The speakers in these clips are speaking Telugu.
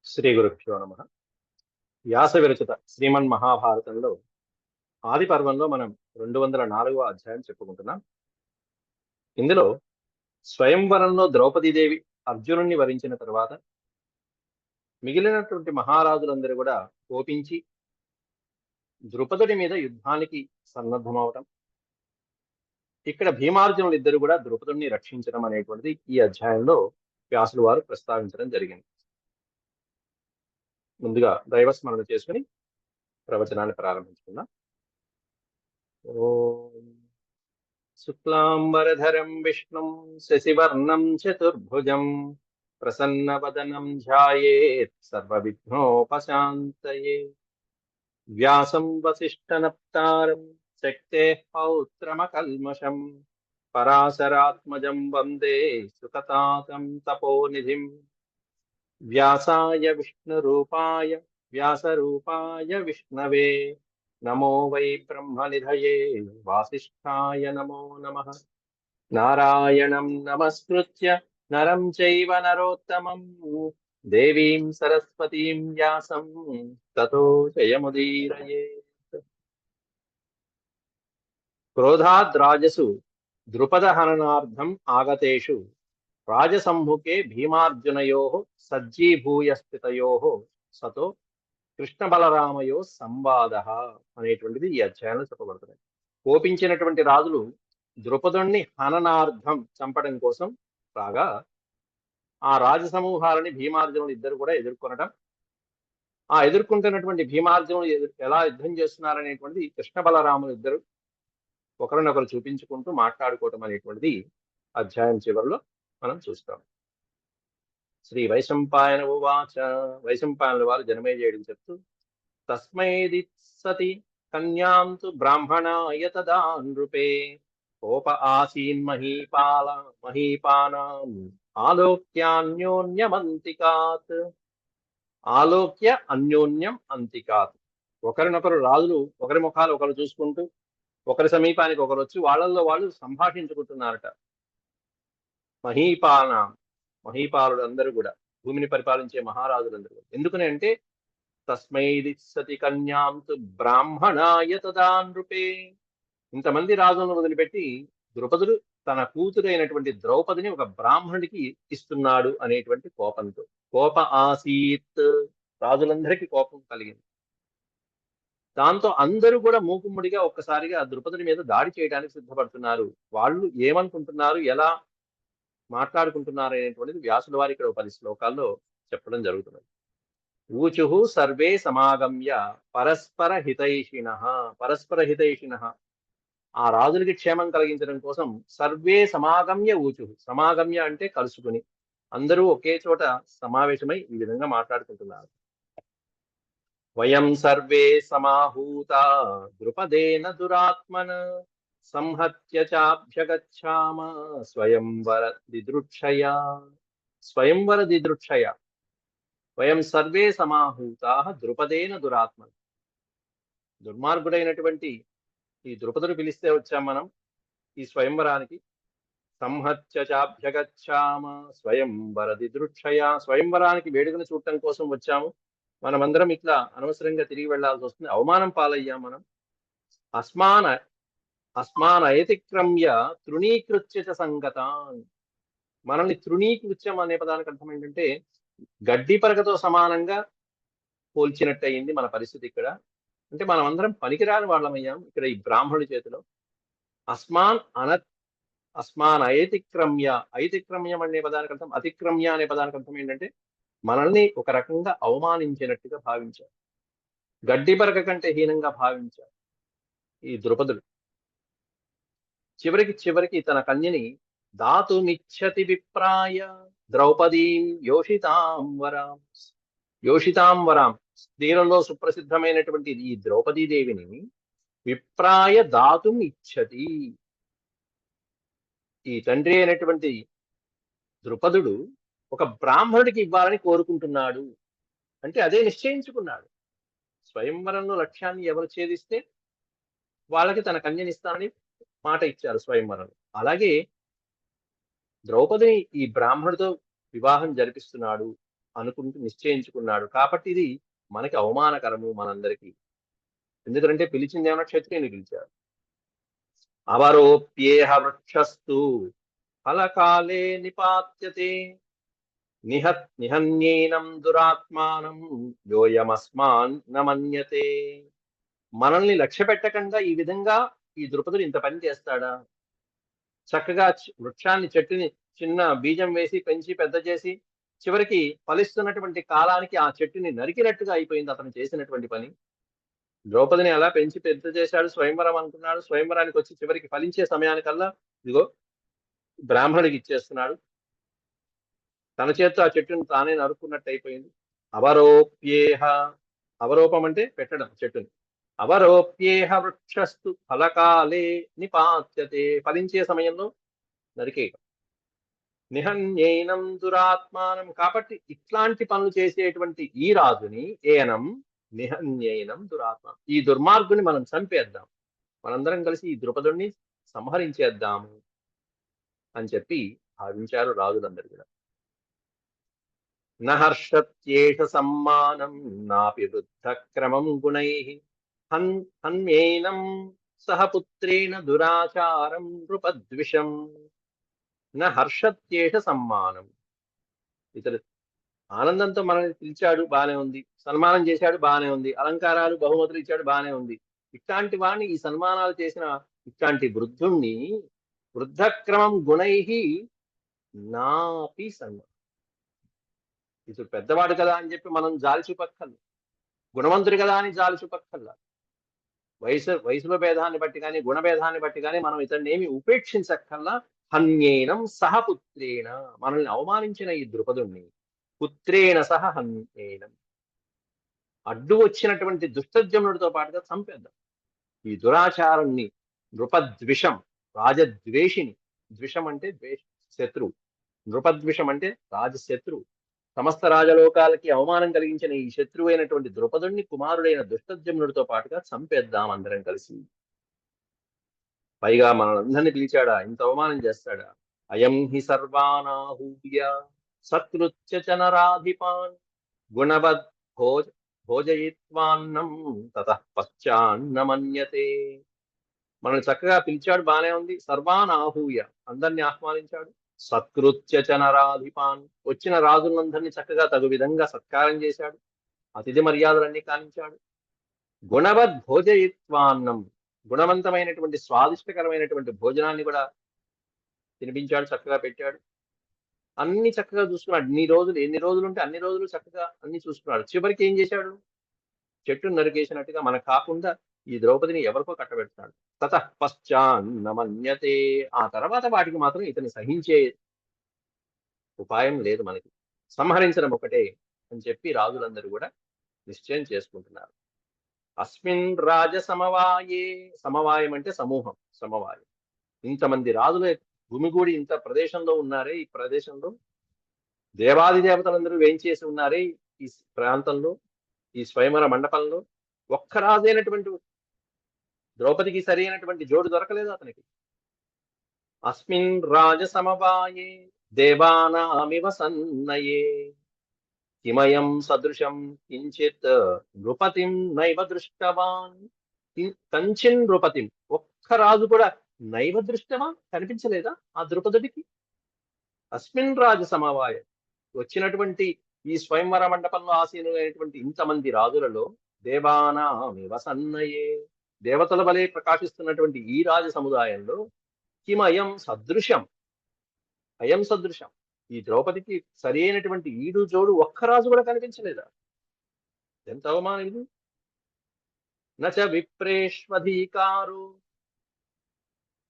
శ్రీ గురుభ్యో నమ. వ్యాస విరచిత శ్రీమన్ మహాభారతంలో ఆది పర్వంలో మనం 204వ అధ్యాయం చెప్పుకుంటున్నాం. ఇందులో స్వయంవరంలో ద్రౌపదీదేవి అర్జునుణ్ణి వరించిన తర్వాత మిగిలినటువంటి మహారాజులందరూ కూడా కోపించి ద్రుపదుడి మీద యుద్ధానికి సన్నద్ధమవటం, ఇక్కడ భీమార్జునులు ఇద్దరు కూడా ద్రుపదుడిని రక్షించడం అనేటువంటిది ఈ అధ్యాయంలో వ్యాసులు వారు ప్రస్తావించడం జరిగింది. ముందుగా దైవస్మరణ చేసుకుని ప్రవచనాన్ని ప్రారంభించుకుందాం. ఓం శుక్లాంబరధరం విష్ణుం శశివర్ణం చతుర్భుజం ప్రసన్నవదనం ధ్యాయేత్ సర్వవిఘ్నోపశాంతయే. వ్యాసం వసిష్ఠనప్తారం శక్తేః పౌత్రమకల్మషం పరాశరాత్మజం వందే సుఖతాతం తపోనిధిం. వ్యాసాయ విష్ణురూపాయ వ్యాసరూపాయ విష్ణవే నమో వై బ్రహ్మనిధయే వాసిష్ఠాయ నమో నమః. నారాయణం నమస్కృత్య నరం చైవ నరోత్తమం దేవీం సరస్వతీం వ్యాసం తతో జయముదీరయేత్. క్రోధాద్రాజసు ద్రుపదహననార్థం ఆగతేషు రాజసమ్ముఖే భీమార్జునయోః సజ్జీభూయ స్థితయోః సతో కృష్ణ బలరామయో సంవాదః అనేటువంటిది ఈ అధ్యాయంలో చెప్పబడుతుంది. కోపించినటువంటి రాజులు ద్రుపదుణ్ణి హననార్థం చంపడం కోసం రాగా ఆ రాజసమూహాలని భీమార్జునులు ఇద్దరు కూడా ఎదుర్కొనడం, ఆ ఎదుర్కొంటున్నటువంటి భీమార్జునులు ఎలా యుద్ధం చేస్తున్నారనేటువంటిది కృష్ణ బలరాములు ఇద్దరు ఒకరినొకరు చూపించుకుంటూ మాట్లాడుకోవటం అనేటువంటిది అధ్యాయం చివరిలో మనం చూస్తాం. శ్రీ వైశంపాయన ఉవాచ. వైశంపాయనుల వారు జనమేజయుడికి చెప్తూ, తస్మైది సతి కన్యాం తు బ్రాహ్మణాయ తదా నృపే కోప ఆసీన్ మహీపానాం ఆలోక్యాన్యోన్యమంతికాత్. ఆలోక్య అన్యోన్యం అంతికాత్. ఒకరినొకరు రాజులు ఒకరి ముఖాలు ఒకరు చూసుకుంటూ ఒకరి సమీపానికి ఒకరు వచ్చి వాళ్ళల్లో వాళ్ళు సంభాషించుకుంటున్నారట. మహీపాలుడు అందరూ కూడా, భూమిని పరిపాలించే మహారాజులందరూ కూడా. ఎందుకని అంటే తస్మైది సతి కన్యాం తు బ్రాహ్మణాయ తదా నృపే. ఇంతమంది రాజులను వదిలిపెట్టి ద్రుపదుడు తన కూతురైనటువంటి ద్రౌపదిని ఒక బ్రాహ్మణుడికి ఇస్తున్నాడు అనేటువంటి కోపంతో, కోప ఆసీత్, రాజులందరికీ కోపం కలిగింది. దాంతో అందరూ కూడా మూకుమ్మడిగా ఒక్కసారిగా ద్రుపదుడి మీద దాడి చేయడానికి సిద్ధపడుతున్నారు. వాళ్ళు ఏమనుకుంటున్నారు, ఎలా మాట్లాడుకుంటున్నారు అనేటువంటిది వ్యాసుల వారి ఇక్కడ 10 శ్లోకాల్లో చెప్పడం జరుగుతున్నది. ఊచుహు సర్వే సమాగమ్య పరస్పర హితైషిణః. పరస్పర హితైషిణః, ఆ రాజులకి క్షేమం కలిగించడం కోసం సర్వే సమాగమ్య ఊచుహు. సమాగమ్య అంటే కలుసుకుని, అందరూ ఒకే చోట సమావేశమై ఈ విధంగా మాట్లాడుకుంటున్నారు. వయం సర్వే సమాహూత ద్రుపదేన దురాత్మన సంహత్య చాభ్యగచ్ఛామ స్వయంవర దిదృక్షయ. స్వయంవర దిదృక్షయ. వయం సర్వే సమాహూతా ద్రుపదేన దురాత్మన. దుర్మార్గుడైనటువంటి ఈ ద్రుపదుడు పిలిస్తే వచ్చాం మనం ఈ స్వయంవరానికి. సంహత్య చాభ్యగచ్ఛామ స్వయంవర దిదృక్షయ. స్వయంవరానికి వేడుకను చూడటం కోసం వచ్చాము. మనమందరం ఇట్లా అనవసరంగా తిరిగి వెళ్లాల్సి వస్తుంది, అవమానం పాలయ్యాం మనం. అస్మానయతిక్రమ్య తృణీకృత్య చ సంగతాన్. మనల్ని తృణీకృత్యం అనే పదానికి అర్థం ఏంటంటే గడ్డి పరకతో సమానంగా పోల్చినట్టు అయింది మన పరిస్థితి ఇక్కడ. అంటే మనం అందరం పనికిరాని వాళ్ళమయ్యాం ఇక్కడ ఈ బ్రాహ్మణుడి చేతిలో. అస్మాన్ అయతిక్రమ్య. ఐతిక్రమ్యం అనే పదానికి అర్థం, అతిక్రమ్య అనే పదానికి అర్థం ఏంటంటే మనల్ని ఒక రకంగా అవమానించినట్టుగా భావించారు, గడ్డి పరక కంటే హీనంగా భావించారు ఈ ద్రుపదుడు. చివరికి తన కన్యని దాతుమిచ్చతి విప్రాయ ద్రౌపదీం యోషితాం వరాం. స్త్రీలలో సుప్రసిద్ధమైనటువంటి ఈ ద్రౌపదీదేవిని విప్రాయ దాతుం ఇచ్చతి. ఈ తండ్రి అయినటువంటి ద్రుపదుడు ఒక బ్రాహ్మణుడికి ఇవ్వాలని కోరుకుంటున్నాడు. అంటే అదే నిశ్చయించుకున్నాడు. స్వయంవరంలో లక్ష్యాన్ని ఎవరు ఛేదిస్తే వాళ్ళకి తన కన్యనిస్తానని మాట ఇచ్చారు స్వయంవరం. అలాగే ద్రౌపదిని ఈ బ్రాహ్మణుడితో వివాహం జరిపిస్తున్నాడు అనుకుంటూ నిశ్చయించుకున్నాడు. కాబట్టి ఇది మనకి అవమానకరము మనందరికీ. ఎందుకంటే పిలిచింది ఏమన్నా క్షత్రియుని పిలిచారు. అవరోప్యేహ వృక్షస్తు ఫలకాలే నిపాత్యతే నిహన్యేనం దురాత్మానం యోయమస్మాన్ నమన్యతే. మనల్ని లక్ష్య పెట్టకుండా ఈ విధంగా ఈ ద్రుపదుడు ఇంత పని చేస్తాడా? చక్కగా వృక్షాన్ని చెట్టుని చిన్న బీజం వేసి పెంచి పెద్ద చేసి చివరికి ఫలిస్తున్నటువంటి కాలానికి ఆ చెట్టుని నరికినట్టుగా అయిపోయింది అతను చేసినటువంటి పని. ద్రౌపదిని అలా పెంచి పెద్ద చేశాడు, స్వయంవరం అనుకున్నాడు. స్వయంవరానికి వచ్చి చివరికి ఫలించే సమయానికల్లా ఇదిగో బ్రాహ్మణుడికి ఇచ్చేస్తున్నాడు. తన చేత్తో ఆ చెట్టును తానే నరుక్కున్నట్టు అయిపోయింది. అవరోప్యేహ, అవరోపం అంటే పెట్టడం చెట్టుని. అవరోప్యేహ వృక్షస్తు ఫలకాలే నిపాత్యతే, ఫలించే సమయంలో నరికేయడం. నిహన్యైనం దురాత్మానం, కాబట్టి ఇట్లాంటి పనులు చేసేటువంటి ఈ రాజుని ఏనం నిహన్యైనం దురాత్మ, ఈ దుర్మార్గుని మనం చంపేద్దాం, మనందరం కలిసి ఈ ద్రుపదుణ్ణి సంహరించేద్దాము అని చెప్పి భావించారు రాజులందరూ కూడా. నహర్షత్యేష సమ్మానం నాపి వృద్ధ క్రమం గుణైః హన్యేనం సహ పుత్రేణ దురాచారం నృపద్విషం. నహర్షత్యేష సమ్మానం, ఇతడు ఆనందంతో మనల్ని పిలిచాడు, బానే ఉంది. సన్మానం చేశాడు, బానే ఉంది. అలంకారాలు బహుమతులు ఇచ్చాడు, బానే ఉంది. ఇట్లాంటి వాడిని, ఈ సన్మానాలు చేసిన ఇట్లాంటి వృద్ధుణ్ణి వృద్ధక్రమం గుణైః నాపి సన్మానం, ఇతడు పెద్దవాడు కదా అని చెప్పి మనం జాలి చూపక్కర్లేదు, గుణవంతుడు కదా అని జాలి చూపక్కర్లా. వయసులో భేదాన్ని బట్టి కానీ గుణభేదాన్ని బట్టి కానీ మనం ఇతన్ని ఏమి ఉపేక్షించక్కల్లా. హన్యేనం సహ పుత్రేణ, మనల్ని అవమానించిన ఈ ద్రుపదుణ్ణి పుత్రేణ సహ హన్యేనం, అడ్డు వచ్చినటువంటి దుష్టజమునుడితో పాటుగా చంపేద్దాం. ఈ దురాచారాన్ని, నృపద్విషం, రాజద్వేషిని, ద్విషం అంటే ద్వేష, శత్రువు, నృపద్విషం అంటే రాజశత్రువు, సమస్త రాజలోకాలకి అవమానం కలిగించిన ఈ శత్రువు అయినటువంటి ద్రుపదుణ్ణి కుమారుడైన దుష్టజమునుడితో పాటుగా చంపేద్దాం అందరం కలిసి. పైగా మనల్ని పిలిచాడా, ఇంత అవమానం చేస్తాడా? అయం హి సర్వానాహూయ సత్కృత్య చ నరాధిపాన్ గుణవద్ భోజయిత్వాన్నం తతః పశ్చాన్నమన్యతే. మనల్ని చక్కగా పిలిచాడు, బానే ఉంది. సర్వాన్ ఆహూయ, అందరినీ ఆహ్వానించాడు. సత్కృత్య చ నరాధిపాన్, వచ్చిన రాజులందరినీ చక్కగా తగు విధంగా సత్కారం చేశాడు, అతిథి మర్యాదలన్నీ కానించాడు. గుణవద్ భోజయిత్వాన్నం, గుణవంతమైనటువంటి స్వాదిష్టకరమైనటువంటి భోజనాన్ని కూడా తినిపించాడు, చక్కగా పెట్టాడు. అన్ని చక్కగా చూసుకున్నాడు. ఎన్ని రోజులు ఉంటే అన్ని రోజులు చక్కగా అన్ని చూసుకున్నాడు. చివరికి ఏం చేశాడు? చెట్టును నరికేసినట్టుగా మనకు కాకుండా ఈ ద్రౌపదిని ఎవరికో కట్టబెడతాడు. తతః పశ్చాన్నమన్యతే, ఆ తర్వాత వాటికి మాత్రం ఇతని సహించే ఉపాయం లేదు మనకి, సంహరించడం ఒకటే అని చెప్పి రాజులందరూ కూడా నిశ్చయం చేసుకుంటున్నారు. అస్మిన్ రాజ సమవాయే, సమవాయం అంటే సమూహం, సమవాయం, ఇంతమంది రాజులు గుమిగూడి ఇంత ప్రదేశంలో ఉన్నారే, ఈ ప్రదేశంలో దేవాది దేవతలందరూ వేయించేసి ఉన్నారే ఈ ప్రాంతంలో, ఈ స్వయంవర మండపంలో, ఒక్క రాజైనటువంటి ద్రౌపదికి సరి అయినటువంటి జోడు దొరకలేదు అతనికి. అస్మిన్ రాజ సమవాయే దేవానామివ సన్నయే కిమయం సదృశం కించిత్ నృపతిం నైవ దృష్టవాన్. కంచిన్ నృపతిం, ఒక్క రాజు కూడా నైవ దృష్టమా, కనిపించలేదా ఆ ద్రుపదుడికి? అస్మిన్ రాజ సమవాయ, వచ్చినటువంటి ఈ స్వయంవర మండపంలో ఆసీనులైనటువంటి ఇంతమంది రాజులలో దేవానామివ సన్నయే, దేవతల వలె ప్రకాశిస్తున్నటువంటి ఈ రాజ సముదాయంలో కిమయం సదృశం, అయం సదృశం, ఈ ద్రౌపదికి సరి అయినటువంటి ఈడు జోడు ఒక్క రాజు కూడా కనిపించలేదా? ఎంత అవమానం ఇది! నచ విప్రేష్వధీకారు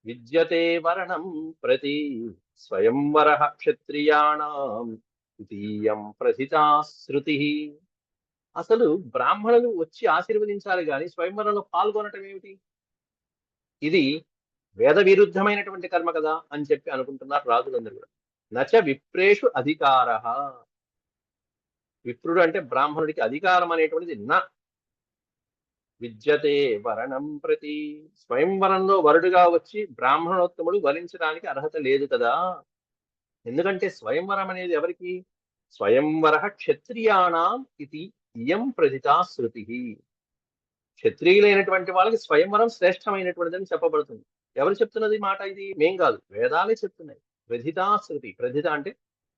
విద్యతే వరణం ప్రతి స్వయంవర క్షత్రియాణం ద్వితీయం ప్రథితా శృతి. అసలు బ్రాహ్మణులు వచ్చి ఆశీర్వదించాలి గాని స్వయంవరంలో పాల్గొనటం ఏమిటి? ఇది వేద విరుద్ధమైనటువంటి కర్మ కదా అని చెప్పి అనుకుంటున్నారు రాజులందరూ కూడా. నచ విప్రేషు అధికార, విప్రుడు అంటే బ్రాహ్మణుడికి అధికారం అనేటువంటిది నా విద్యతే వరణం ప్రతి, స్వయంవరంలో వరుడుగా వచ్చి బ్రాహ్మణోత్తముడు వరించడానికి అర్హత లేదు కదా. ఎందుకంటే స్వయంవరం అనేది ఎవరికి? స్వయంవర క్షత్రియాణం ఇది ఇయం ప్రథితా శృతి. క్షత్రియులైనటువంటి వాళ్ళకి స్వయంవరం శ్రేష్టమైనటువంటిదని చెప్పబడుతుంది. ఎవరు చెప్తున్నది మాట? ఇది మేం కాదు, వేదాలే చెప్తున్నాయి. ప్రథితా శృతి. ప్రథిత అంటే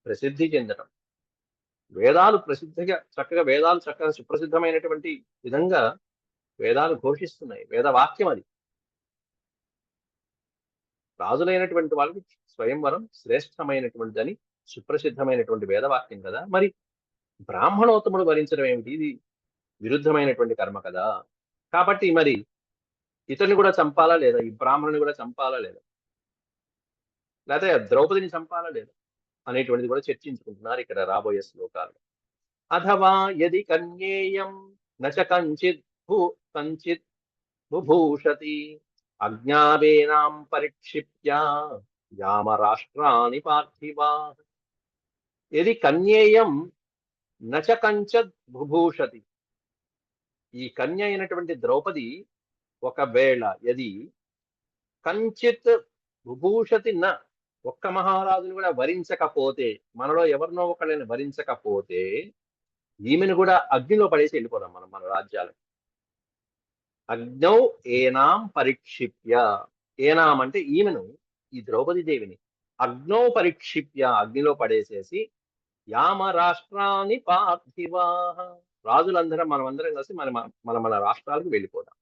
ప్రసిద్ధి చెందడం. వేదాలు ప్రసిద్ధిగా చక్కగా, వేదాలు చక్కగా సుప్రసిద్ధమైనటువంటి విధంగా వేదాలు ఘోషిస్తున్నాయి. వేద వాక్యం అది. రాజులైనటువంటి వాళ్ళకి స్వయంవరం శ్రేష్టమైనటువంటిదని సుప్రసిద్ధమైనటువంటి వేదవాక్యం కదా. మరి బ్రాహ్మణోత్తముడు వరించడం ఏమిటి? ఇది విరుద్ధమైనటువంటి కర్మ కదా. కాబట్టి మరి ఇతన్ని కూడా చంపాలా లేదా? ఈ బ్రాహ్మణుని కూడా చంపాలా లేదా? లేకపోతే ద్రౌపదిని చంపాలా లేదా అనేటువంటిది కూడా చర్చించుకుంటున్నారు ఇక్కడ రాబోయే శ్లోకాలు. అథవా యది కన్యేయం నచ కంచిత్ బుభూషతి అజ్ఞావేనాం పరిక్షిప్య యామరాష్ట్రాని పార్థివా. యది కన్యేయం నచ కంచద్ బుభూషతి. ఈ కన్య అయినటువంటి ద్రౌపది ఒకవేళ యది కంచిత్ బుభూషతి న, ఒక్క మహారాజును కూడా వరించకపోతే, మనలో ఎవరినో ఒకళ్ళని వరించకపోతే ఈమెను కూడా అగ్నిలో పడేసి వెళ్ళిపోదాం మనం మన రాజ్యాలకు. అగ్నౌ ఏనాం పరిక్షిప్య. ఏనాం అంటే ఈమెను, ఈ ద్రౌపది దేవిని అగ్నౌ పరిక్షిప్య, అగ్నిలో పడేసేసి యామ రాష్ట్రాన్ని పార్థివా, రాజులందరం మనమందరం కలిసి మన మన మన రాష్ట్రాలకు వెళ్ళిపోదాం.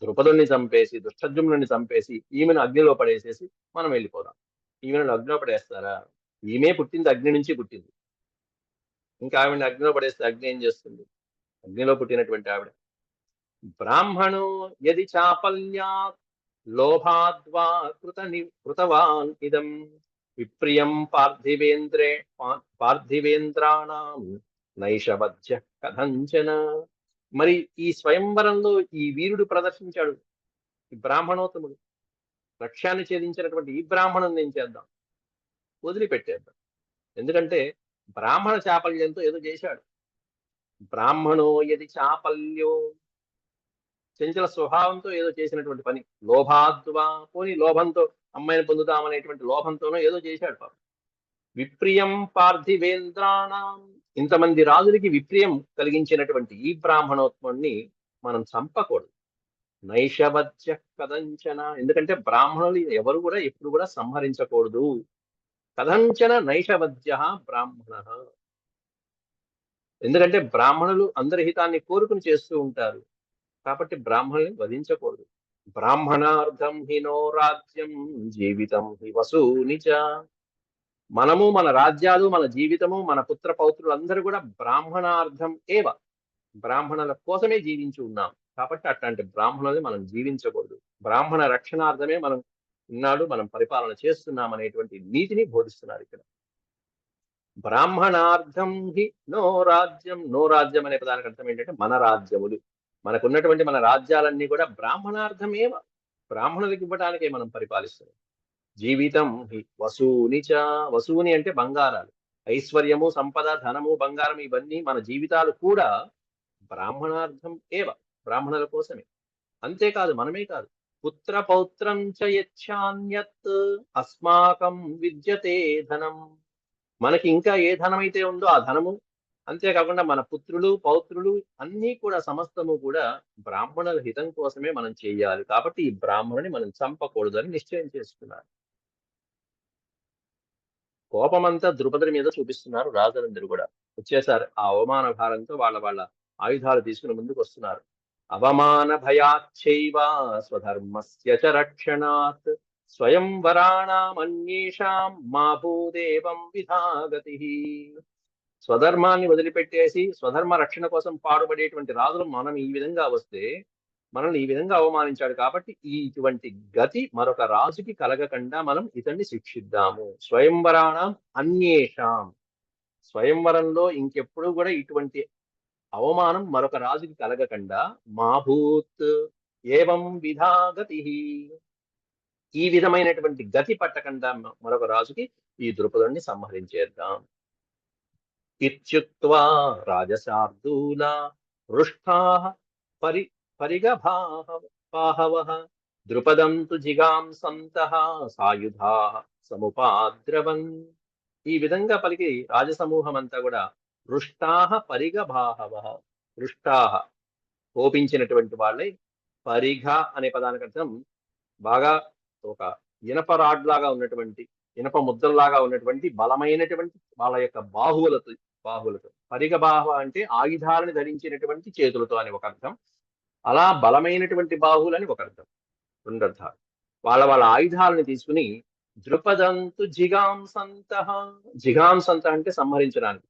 ద్రుపదుని చంపేసి, దుష్టజుమ్నుని చంపేసి ఈమెను అగ్నిలో పడేసేసి మనం వెళ్ళిపోదాం. ఈమెను అగ్నిలో పడేస్తారా? ఈమె పుట్టింది అగ్ని నుంచి పుట్టింది. ఇంకా ఆవిడని అగ్నిలో పడేస్తే అగ్ని ఏం చేస్తుంది? అగ్నిలో పుట్టినటువంటి ఆవిడ. బ్రాహ్మణో యది చాపల్యాత్ లోభాద్వా కృతవాన్ ఇదం విప్రియం పార్థివేంద్రాణం నైషవధ్య కథంచన. మరి ఈ స్వయంవరంలో ఈ వీరుడు ప్రదర్శించాడు, ఈ బ్రాహ్మణోత్తముడు లక్ష్యాన్ని ఛేదించినటువంటి ఈ బ్రాహ్మణుని ఏం చేద్దాం? వదిలిపెట్టేద్దాం. ఎందుకంటే బ్రాహ్మణ చాపల్యంతో ఏదో చేశాడు. బ్రాహ్మణో యది చాపల్యో, చంచల స్వభావంతో ఏదో చేసినటువంటి పని. లోభాద్వా, పోని లోభంతో అమ్మాయిని పొందుదామనేటువంటి లోభంతోనో ఏదో చేశాడు పాపం. విప్రియం పార్థివేంద్రాణం, ఇంతమంది రాజులకి విప్రియం కలిగించినటువంటి ఈ బ్రాహ్మణోత్ముడిని మనం చంపకూడదు. నైషవధ్య కదంచన, ఎందుకంటే బ్రాహ్మణులు ఎవరు కూడా ఎప్పుడు కూడా సంహరించకూడదు. కథంచన నైషవధ్య బ్రాహ్మణ, ఎందుకంటే బ్రాహ్మణులు అందరి హితాన్ని కోరుకుని చేస్తూ ఉంటారు. కాబట్టి బ్రాహ్మణుల్ని వధించకూడదు. బ్రాహ్మణార్థం హినో రాజ్యం జీవితం హి వసూనిచ. మనము, మన రాజ్యాలు, మన జీవితము, మన పుత్ర పౌత్రులు అందరూ కూడా బ్రాహ్మణార్థం ఏవ, బ్రాహ్మణుల కోసమే జీవించి ఉన్నాం. కాబట్టి అట్లాంటి బ్రాహ్మణుల్ని మనం జీవించకూడదు. బ్రాహ్మణ రక్షణార్థమే మనం ఉన్నాడు, మనం పరిపాలన చేస్తున్నాం అనేటువంటి నీతిని బోధిస్తున్నారు ఇక్కడ. బ్రాహ్మణార్థం హి నో రాజ్యం. నో రాజ్యం అనే పదానికి అర్థం ఏంటంటే మన రాజ్యములు, మనకున్నటువంటి మన రాజ్యాలన్నీ కూడా బ్రాహ్మణార్థమేవ, బ్రాహ్మణులకు ఇవ్వడానికే మనం పరిపాలిస్తున్నాం. జీవితం హి వసూనిచ. వసూని అంటే బంగారాలు, ఐశ్వర్యము, సంపద, ధనము, బంగారం, ఇవన్నీ మన జీవితాలు కూడా బ్రాహ్మణార్థం ఏవ, బ్రాహ్మణుల కోసమే. అంతేకాదు, మనమే కాదు, పుత్ర పౌత్రం చ యచ్ఛాన్యత్ అస్మాకం విద్యతే ధనం. మనకి ఇంకా ఏ ధనమైతే ఉందో ఆ ధనము, అంతేకాకుండా మన పుత్రులు పౌత్రులు అన్నీ కూడా, సమస్తము కూడా బ్రాహ్మణుల హితం కోసమే మనం చేయాలి. కాబట్టి ఈ బ్రాహ్మణుని మనం చంపకూడదు అని నిశ్చయం చేసుకున్నారు. కోపమంతా ద్రుపదుడి మీద చూపిస్తున్నారు రాజులందరూ కూడా. వచ్చేసారు ఆ అవమాన భారంతో, వాళ్ళ ఆయుధాలు తీసుకుని ముందుకు వస్తున్నారు. అవమాన భయాచ్చైవ స్వధర్మస్య చ రక్షణాత్ స్వయంవరాణమన్యేషాం మా భూదేవం విధాగతి. స్వధర్మాన్ని వదిలిపెట్టేసి స్వధర్మ రక్షణ కోసం పాడుపడేటువంటి రాజులు మనం ఈ విధంగా వస్తే, మనల్ని ఈ విధంగా అవమానించాడు కాబట్టి ఇటువంటి గతి మరొక రాజుకి కలగకుండా మనం ఇతన్ని శిక్షిద్దాము. స్వయంవరాణం అన్యేషాం, స్వయంవరంలో ఇంకెప్పుడు కూడా ఇటువంటి అవమానం మరొక రాజుకి కలగకుండా, మాభూత్ ఏవం విధాగతి, ఈ విధమైనటువంటి గతి పట్టకుండా మరొక రాజుకి ఈ ద్రుపదుడిని సంహరించేద్దాం. ఇత్యుక్త్వా రాజశార్దూల హృష్టాః పరిగబాహవః ద్రుపదం తు జిగాంసంతః సాయుధాః సముపాద్రవన్. ఈ విధంగా పలికి రాజసమూహం అంతా కూడా హృష్టాహ పరిగభాహవ, హృష్టాహ కోపించినటువంటి వాళ్ళై, పరిఘ అనే పదానికి అర్థం బాగా ఒక ఇనప రాడ్ లాగా ఉన్నటువంటి, ఇనప ముద్దల్లాగా ఉన్నటువంటి బలమైనటువంటి వాళ్ళ యొక్క బాహువులతో పరిగ బాహు అంటే ఆయుధాలను ధరించినటువంటి చేతులతో అని ఒక అర్థం, అలా బలమైనటువంటి బాహువులని ఒక అర్థం, రెండు అర్థాలు. వాళ్ళ ఆయుధాలను తీసుకుని ద్రుపదంతు జిగాంసంత, జిగాంసంత అంటే సంహరించడానికి,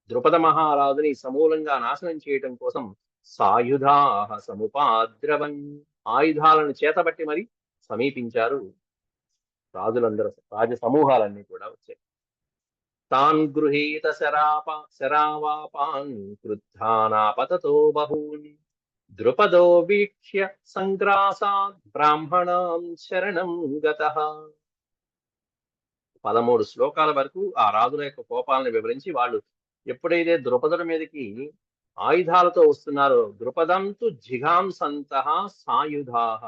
ద్రుపద మహారాజుని సమూలంగా నాశనం చేయటం కోసం సాయుధాహ సముపాద్రవన్, ఆయుధాలను చేతబట్టి మరి సమీపించారు రాజులందరూ, రాజ సమూహాలన్నీ కూడా వచ్చాయి. తాన్ గృహీత శరావాపాన్ క్రుద్ధానాపతతో బహూన్ ద్రుపదో వీక్ష్య సంగ్రాసాద్ బ్రాహ్మణాం శరణం గతః. 13 శ్లోకాల వరకు ఆ రాజుల యొక్క కోపాలను వివరించి, వాళ్ళు ఎప్పుడైతే ద్రుపదుడి మీదకి ఆయుధాలతో వస్తున్నారో, ద్రుపదంతు జిఘాంసంతః సాయుధాః,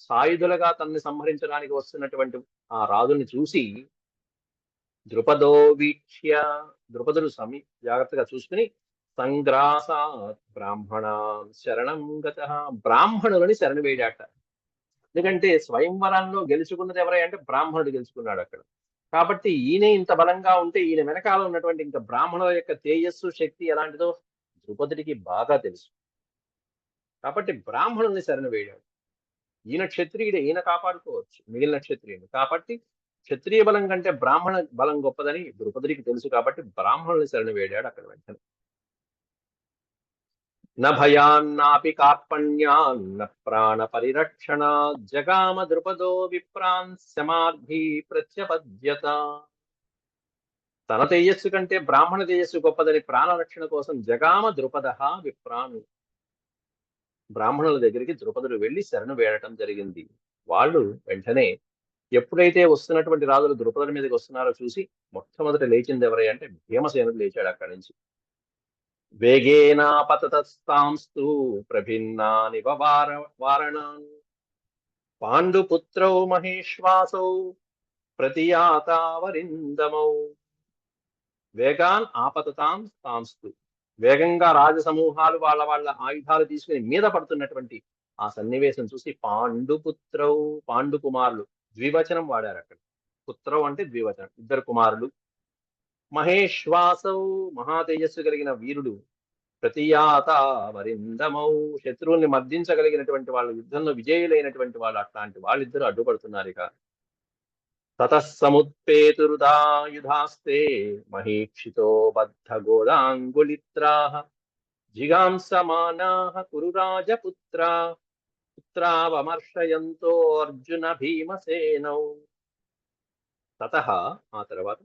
సాయుధులుగా తనని సంహరించడానికి వస్తున్నటువంటి ఆ రాజుని చూసి, ద్రుపదో వీక్ష్య, ద్రుపదుడు జాగ్రత్తగా చూసుకుని, సంగ్రాసాత్ బ్రాహ్మణ శరణం గతః, బ్రాహ్మణులని శరణు వేడాట. ఎందుకంటే స్వయంవరంలో గెలుచుకున్నది ఎవరై అంటే బ్రాహ్మణుడు గెలుచుకున్నాడు అక్కడ. కాబట్టి ఈయన ఇంత బలంగా ఉంటే ఈయన వెనకాల ఉన్నటువంటి ఇంకా బ్రాహ్మణుల యొక్క తేజస్సు శక్తి ఎలాంటిదో ద్రుపదుడికి బాగా తెలుసు. కాబట్టి బ్రాహ్మణుల్ని శరణు వేడాడు. ఈయన క్షత్రియుడే, ఈయన కాపాడుకోవచ్చు మిగిలిన క్షత్రియుని. కాబట్టి క్షత్రియ బలం కంటే బ్రాహ్మణ బలం గొప్పదని ద్రుపదుడికి తెలుసు. కాబట్టి బ్రాహ్మణుల్ని శరణు వేడాడు అక్కడ వెంటనే. న భయాన్నాపి కార్పణ్యాన్న ప్రాణ పరిరక్షణ జగామ ద్రుపదో విప్రాన్ శమార్థి ప్రత్యపద్యత. తన తేజస్సు కంటే బ్రాహ్మణ తేజస్సు గొప్పదని ప్రాణరక్షణ కోసం జగామ ద్రుపద విప్రాన్, బ్రాహ్మణుల దగ్గరికి ద్రుపదుడు వెళ్లి శరణు వేడటం జరిగింది. వాళ్ళు వెంటనే ఎప్పుడైతే వస్తున్నటువంటి రాజులు ద్రుపదుడి మీదకి వస్తున్నారో చూసి మొట్టమొదటి లేచింది ఎవరై అంటే భీమసేనుడు లేచాడు అక్కడి నుంచి. వేగేనా పతతస్తాంస్తు ప్రభిన్నాని వారణాన్ పాండుపుత్రౌ మహేశ్వాసౌ ప్రతియాతావరిందమౌ. వేగాన్ ఆపతతాం స్తాంస్తు, వేగంగా రాజసమూహాలు వాళ్ళ ఆయుధాలు తీసుకుని మీద పడుతున్నటువంటి ఆ సన్నివేశం చూసి పాండుపుత్రౌ, పాండు కుమారులు, ద్వివచనం వాడారు అక్కడ. పుత్రౌ అంటే ద్వివచనం, ఇద్దరు కుమారులు. మహేశ్వాసౌ మహా తేజస్సు కలిగిన వీరుడు, ప్రతియాత వరిందమౌ శత్రువుల్ని మర్దించగలిగినటువంటి వాళ్ళు, యుద్ధంలో విజయులైనటువంటి వాళ్ళు, అట్లాంటి వాళ్ళిద్దరూ అడ్డుపడుతున్నారు. ఇక తతస్సముత్పేతురుదాయుధాస్తే మహీక్షితో బద్ధ గోదాంగులిత్రాః జిగాంసమానాః పుత్రావమర్షయంతో అర్జున భీమసేనౌ. తతః ఆ తర్వాత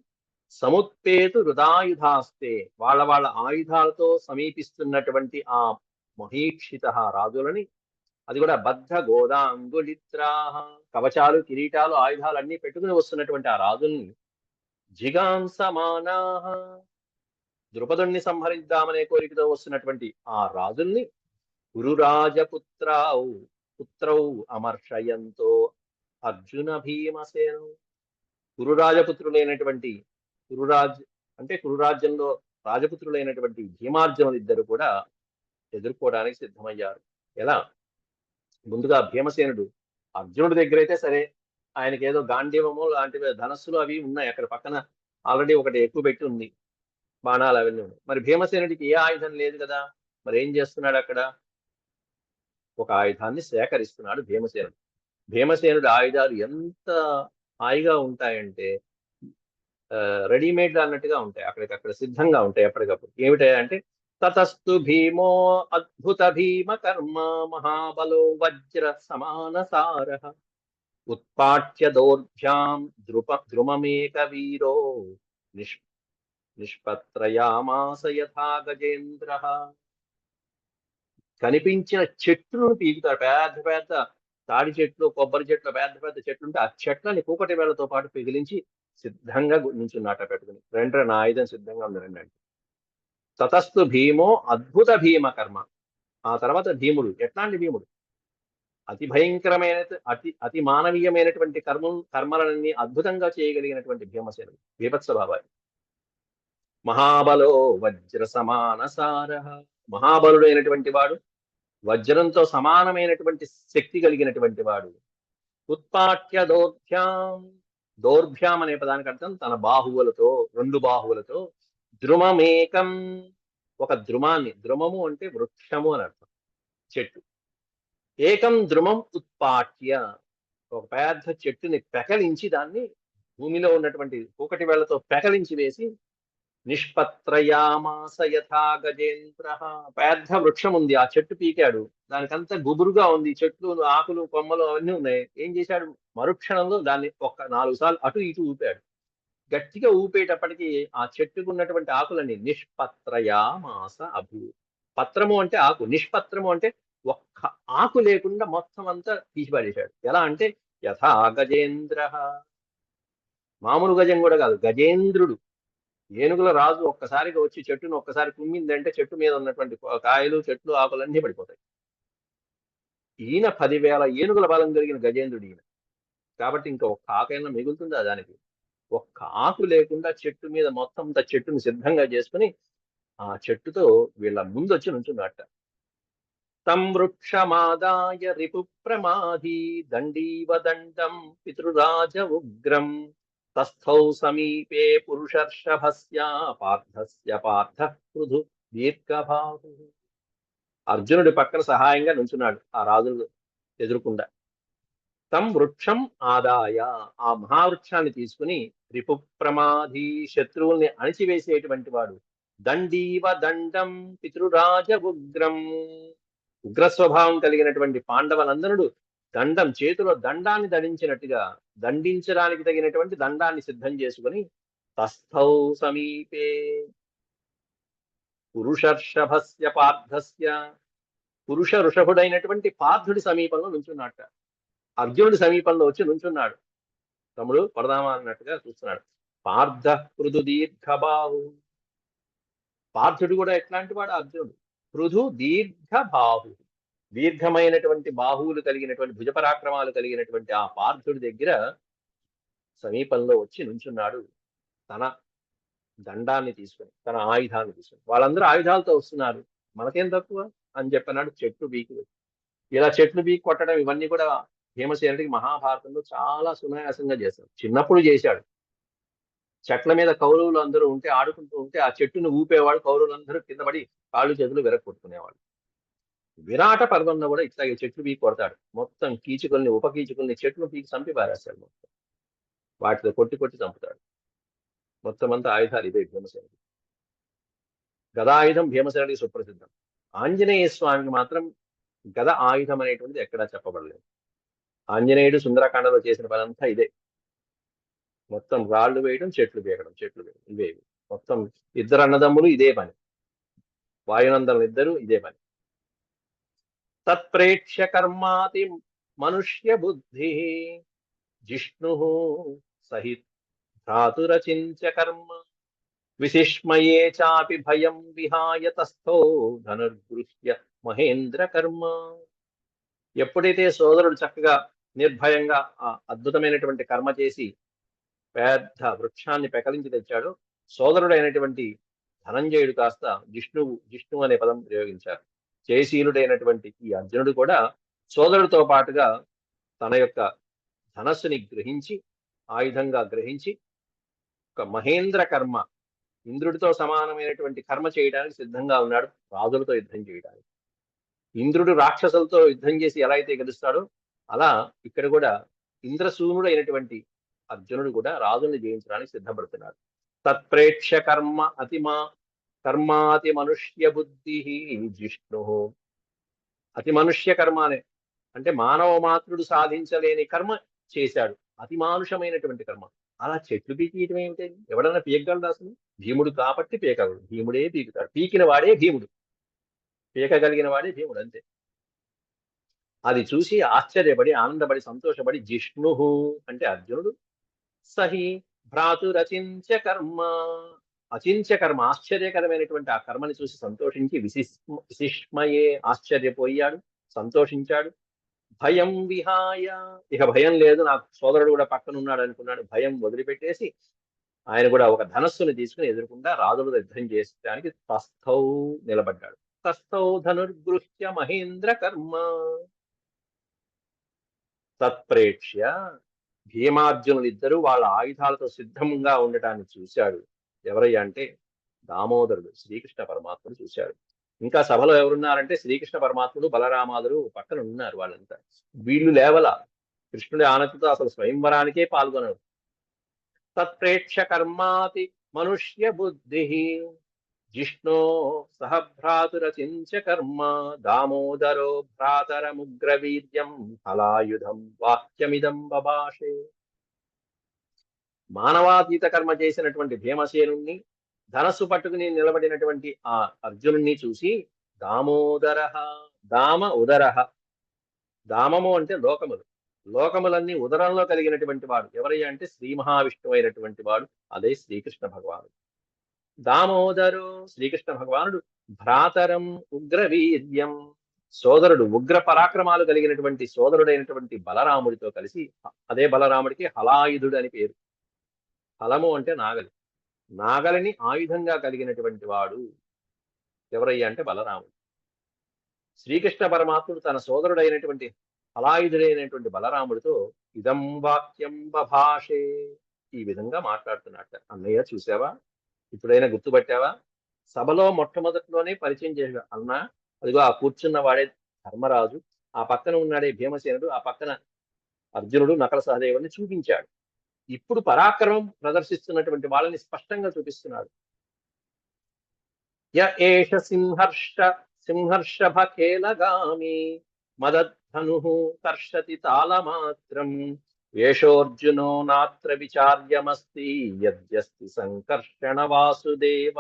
సముత్పేతు హృదాయుధాస్తే, వాళ్ళ ఆయుధాలతో సమీపిస్తున్నటువంటి ఆ మహీక్షిత రాజులని, అది కూడా బద్ధ గోదాంగులిత్రాః, కవచాలు కిరీటాలు ఆయుధాలు అన్ని పెట్టుకుని వస్తున్నటువంటి ఆ రాజుల్ని, జిగాంసమానాః ద్రుపదుణ్ణి సంహరిద్దామనే కోరికతో వస్తున్నటువంటి ఆ రాజుల్ని, పుత్రౌ అమర్షయంతో అర్జున భీమసేను, కురురాజపుత్రులైనటువంటి, కురురాజ్యంలో రాజపుత్రులైనటువంటి భీమార్జునులు ఇద్దరు కూడా ఎదుర్కోవడానికి సిద్ధమయ్యారు. ఎలా? ముందుగా భీమసేనుడు అర్జునుడి దగ్గర అయితే సరే, ఆయనకి ఏదో గాంధీవము లాంటివి ధనస్సులు అవి ఉన్నాయి అక్కడ పక్కన, ఆల్రెడీ ఒకటి ఎక్కువ పెట్టి ఉంది, బాణాలు అవన్నీ ఉన్నాయి. మరి భీమసేనుడికి ఏ ఆయుధం లేదు కదా, మరి ఏం చేస్తున్నాడు అక్కడ? ఒక ఆయుధాన్ని సేకరిస్తున్నాడు భీమసేనుడు. భీమసేనుడి ఆయుధాలు ఎంత హాయిగా ఉంటాయంటే రెడీమేడ్ అన్నట్టుగా ఉంటాయి, అక్కడికక్కడ సిద్ధంగా ఉంటాయి ఎప్పటికప్పుడు. ఏమిటంటే తతస్తు భీమో అద్భుత భీమ కర్మ మహాబలో వజ్ర సమానసార ఉత్పాట్య దౌర్భ్యాం ద్రుమమేక వీరో నిష్పత్రయామాస యథా గజేంద్ర. కనిపించిన చెట్లను పీకుతాడు, పెద్ద పెద్ద తాడి చెట్లు, కొబ్బరి చెట్లు, పెద్ద పెద్ద చెట్లు ఉంటే ఆ చెట్లని కూకటి వేళ్లతో పాటు పిగిలించి సిద్ధంగా నించున్నాట పెట్టుకుని, రెండు నా ఆయుధం సిద్ధంగా ఉంది రండి అంటే. తతస్తు భీమో అద్భుత భీమ కర్మ. ఆ తర్వాత భీముడు ఎట్లాంటి భీముడు? అతి భయంకరమైన అతి మానవీయమైనటువంటి కర్మలన్నీ అద్భుతంగా చేయగలిగినటువంటి భీమసేనుడు, బీభత్స బాబాయ్. మహాబలో వజ్ర సమానసార, మహాబలుడైనటువంటి వాడు, వజ్రంతో సమానమైనటువంటి శక్తి కలిగినటువంటి వాడు. ఉత్పాట్య దౌర్భ్యాం, దౌర్భ్యాం అనే పదానికి అర్థం తన బాహువులతో, రెండు బాహువులతో, ద్రుమమేకం, ఒక ద్రుమాన్ని, ద్రుమము అంటే వృక్షము అని అర్థం, చెట్టు. ఏకం ద్రుమం ఉత్పాట్య, ఒక పెద్ద చెట్టుని పెకలించి దాన్ని భూమిలో ఉన్నటువంటి కూకటి వేళ్లతో పెకలించి వేసి, నిష్పత్రయామాస యథా గజేంద్ర, పెద్ద వృక్షం ఉంది, ఆ చెట్టు పీకాడు, దానికంతా గుబురుగా ఉంది, చెట్లు ఆకులు కొమ్మలు అవన్నీ ఉన్నాయి. ఏం చేశాడు, మరుక్షణంలో దాన్ని ఒక్క 4 సార్లు అటు ఇటు ఊపాడు. గట్టిగా ఊపేటప్పటికి ఆ చెట్టుకు ఉన్నటువంటి ఆకులన్నీ నిష్పత్రయామాస అభూ, పత్రము అంటే ఆకు, నిష్పత్రము అంటే ఒక్క ఆకు లేకుండా మొత్తం అంతా తీసిపడేశాడు. ఎలా అంటే యథా గజేంద్ర, మామూలు గజం కూడా కాదు, గజేంద్రుడు, ఏనుగుల రాజు ఒక్కసారిగా వచ్చి చెట్టును ఒక్కసారి కుమ్మిందంటే చెట్టు మీద ఉన్నటువంటి కాయలు, చెట్లు, ఆకులన్నీ పడిపోతాయి. ఈయన 10,000 ఏనుగుల బలం కలిగిన గజేంద్రుడు ఈయన. కాబట్టి ఇంకా ఒక్క ఆకైనా మిగులుతుందా దానికి? ఒక్క ఆకు లేకుండా చెట్టు మీద మొత్తం అంతా చెట్టును సిద్ధంగా చేసుకుని ఆ చెట్టుతో వీళ్ళ ముందొచ్చి నుంచున్నట్ట. తం వృక్షమాదాయ రిపు ప్రమాధీ దండీవ దండం పితృరాజ ఉగ్రం తస్థౌ సమీపే పురుషర్షభస్య పార్థస్య పార్థ పృథు దీర్ఘబాహు. అర్జునుడి పక్కన సహాయంగా నుంచున్నాడు ఆ రాజు ఎదురుకుండా. తం వృక్షం ఆదాయ, ఆ మహావృక్షాన్ని తీసుకుని, రిపు ప్రమాధి, శత్రువుల్ని అణిచివేసేటువంటి వాడు, దండీవ దండం పితృరాజ ఉగ్రం, ఉగ్ర స్వభావం కలిగినటువంటి పాండవనందనుడు దండం, చేతిలో దండాన్ని ధరించినట్టుగా దండించడానికి తగినటువంటి దండాన్ని సిద్ధం చేసుకుని, తస్థౌ సమీపే పురుషర్షభస్య పార్థస్య, పురుష ఋషభుడైనటువంటి పార్థుడి సమీపంలో నుంచున్నట్ట. అర్జునుడి సమీపంలో వచ్చి నుంచున్నాడు. తమ్ముడు పడదామా అన్నట్టుగా చూస్తున్నాడు. పార్థ పృథు దీర్ఘబాహు, పార్థుడు కూడా ఎట్లాంటి వాడు, అర్జునుడు. పృథు దీర్ఘబాహు, దీర్ఘమైనటువంటి బాహువులు కలిగినటువంటి, భుజపరాక్రమాలు కలిగినటువంటి ఆ పార్థుడి దగ్గర సమీపంలో వచ్చి నుంచున్నాడు. తన దండాన్ని తీసుకుని, తన ఆయుధాన్ని తీసుకుని. వాళ్ళందరూ ఆయుధాలతో వస్తున్నారు, మనకేం తక్కువ అని చెప్పన్నాడు. చెట్లు బీకి, ఇలా చెట్లు బీకి కొట్టడం ఇవన్నీ కూడా భీమసేనుడికి మహాభారతంలో చాలా సునాయాసంగా చేశాడు. చిన్నప్పుడు చేశాడు. చెట్ల మీద కౌరవులు అందరూ ఉంటే, ఆడుకుంటూ ఉంటే ఆ చెట్టును ఊపేవాడు, కౌరవులందరూ కింద పడి కాళ్ళు చేతులు విరగొట్టుకునేవాడు. విరాట పర్వంలో కూడా ఇట్లాగే చెట్లు పీకి కొడతాడు. మొత్తం కీచుకుల్ని, ఉపకీచుకుల్ని చెట్లు పీకి చంపి పారేస్తాడు. మొత్తం వాటితో కొట్టి కొట్టి చంపుతాడు. మొత్తం అంతా ఆయుధాలు ఇదే భీమసేనుడి. గదాయుధం భీమసేనుడికి సుప్రసిద్ధం. ఆంజనేయ స్వామికి మాత్రం గద ఆయుధం అనేటువంటిది ఎక్కడా చెప్పబడలేదు. ఆంజనేయుడు సుందరకాండలో చేసిన పనంతా ఇదే. మొత్తం రాళ్లు వేయడం, చెట్లు వేయడం, చెట్లు వేయడం, ఇవే. మొత్తం ఇద్దరు అన్నదమ్ములు ఇదే పని, వాయునందనులు ఇద్దరు ఇదే పని. తత్ప్రేక్ష్య కర్మాతి మనుష్య బుద్ధి జిష్ణు సహిత్ ధాతురచించ కర్మ విశిష్మయే చాపి భయం విహాయ తస్థో ధనుర్గృహ్య మహేంద్ర కర్మ. ఎప్పుడైతే సోదరుడు చక్కగా నిర్భయంగా ఆ అద్భుతమైనటువంటి కర్మ చేసి పెద్ద వృక్షాన్ని పెకలించి తెచ్చాడు, సోదరుడైనటువంటి ధనంజయుడు కాస్త జిష్ణు అనే పదం ప్రయోగించారు. జయశీలుడైనటువంటి ఈ అర్జునుడు కూడా సోదరుడితో పాటుగా తన యొక్క ధనస్సుని గ్రహించి, ఆయుధంగా గ్రహించి, ఒక మహేంద్ర కర్మ, ఇంద్రుడితో సమానమైనటువంటి కర్మ చేయడానికి సిద్ధంగా ఉన్నాడు, రాజులతో యుద్ధం చేయడానికి. ఇంద్రుడు రాక్షసులతో యుద్ధం చేసి ఎలా అయితే గెలుస్తాడో, అలా ఇక్కడ కూడా ఇంద్రసూనుడు అయినటువంటి అర్జునుడు కూడా రాజుల్ని జయించడానికి సిద్ధపడుతున్నాడు. తత్ప్రేక్ష కర్మాతి మనుష్య బుద్ధి జిష్ణు. అతి మనుష్య కర్మ అంటే మానవ మాతృడు సాధించలేని కర్మ చేశాడు, అతి మానుషమైనటువంటి కర్మ. అలా చెట్లు పీకియటం ఏమిటి? ఎవడన్నా పీకగలడు అసలు? భీముడు కాబట్టి పీకగలడు, భీముడే పీకుతాడు, పీకిన వాడే భీముడు, పీకగలిగిన వాడే భీముడు, అంతే. అది చూసి ఆశ్చర్యపడి, ఆనందపడి, సంతోషపడి, జిష్ణు అంటే అర్జునుడు, సహి భ్రాతురచించ కర్మ, అచించ కర్మ, ఆశ్చర్యకరమైనటువంటి ఆ కర్మని చూసి సంతోషించి, విశిష్మయే ఆశ్చర్యపోయాడు, సంతోషించాడు. భయం విహాయ, ఇక భయం లేదు, నాకు సోదరుడు కూడా పక్కన ఉన్నాడు అనుకున్నాడు. భయం వదిలిపెట్టేసి ఆయన కూడా ఒక ధనస్సుని తీసుకుని ఎదురుకుండా రాజులతో యుద్ధం చేయడానికి తస్థౌ నిలబడ్డాడు. తస్థౌ ధనుర్గృహ్య మహేంద్ర కర్మ తత్ప్రేక్ష్య భీమార్జునులు ఇద్దరు వాళ్ళ ఆయుధాలతో సిద్ధంగా ఉండటాన్ని చూశాడు. ఎవరయ్యా అంటే దామోదరుడు, శ్రీకృష్ణ పరమాత్ముడు చూశాడు. ఇంకా సభలో ఎవరున్నారంటే శ్రీకృష్ణ పరమాత్ముడు, బలరామాదులు పక్కన ఉన్నారు. వాళ్ళంతా వీళ్ళు లేవల, కృష్ణుడి ఆనతితో అసలు స్వయంవరానికే పాల్గొనరు. తత్ప్రేక్ష కర్మాతి మనుష్య బుద్ధి జిష్ణో సహ భ్రాతురచించ కర్మ దామోదరో భ్రాతరముగ్రవీర్యం హలాయుధం వాక్యమిదం బభాషే. మానవాతీత కర్మ చేసినటువంటి భీమసేనుణ్ణి, ధనస్సు పట్టుకుని నిలబడినటువంటి ఆ అర్జునుణ్ణి చూసి దామోదర, దామ ఉదర, దామము అంటే లోకములు, లోకములన్నీ ఉదరంలో కలిగినటువంటి వాడు ఎవరయ్యా అంటే శ్రీ మహావిష్ణువు అయినటువంటి వాడు, అదే శ్రీకృష్ణ భగవానుడు. దామోదరు శ్రీకృష్ణ భగవానుడు భ్రాతరం ఉగ్రవీర్యం, సోదరుడు ఉగ్ర పరాక్రమాలు కలిగినటువంటి సోదరుడైనటువంటి బలరాముడితో కలిసి, అదే బలరాముడికి హలాయుధుడు అని పేరు. హలము అంటే నాగలి, నాగలిని ఆయుధంగా కలిగినటువంటి వాడు ఎవరయ్యా అంటే బలరాముడు. శ్రీకృష్ణ పరమాత్ముడు తన సోదరుడైనటువంటి హలాయుధుడైనటువంటి బలరాముడితో ఇదం వాక్యం బభాషే, ఈ విధంగా మాట్లాడుతున్నట్ట. అన్నయ్య చూసావా, ఇప్పుడైనా గుర్తుపట్టావా? సభలో మొట్టమొదటిలోనే పరిచయం చేశాడు. అన్న అదిగో ఆ కూర్చున్న వాడే ధర్మరాజు, ఆ పక్కన ఉన్నాడే భీమసేనుడు, ఆ పక్కన అర్జునుడు నకల సహదేవుడిని చూపించాడు. ఇప్పుడు పరాక్రమం ప్రదర్శిస్తున్నటువంటి వాళ్ళని స్పష్టంగా చూపిస్తున్నాడు. య ఏష సింహర్షభఖేలగామి మదద్ధను కర్షతి తాళమాత్రం వేషోర్జునో నాత్ర విచార్యమస్తి యద్యస్తి సంకర్షణ వాసుదేవ.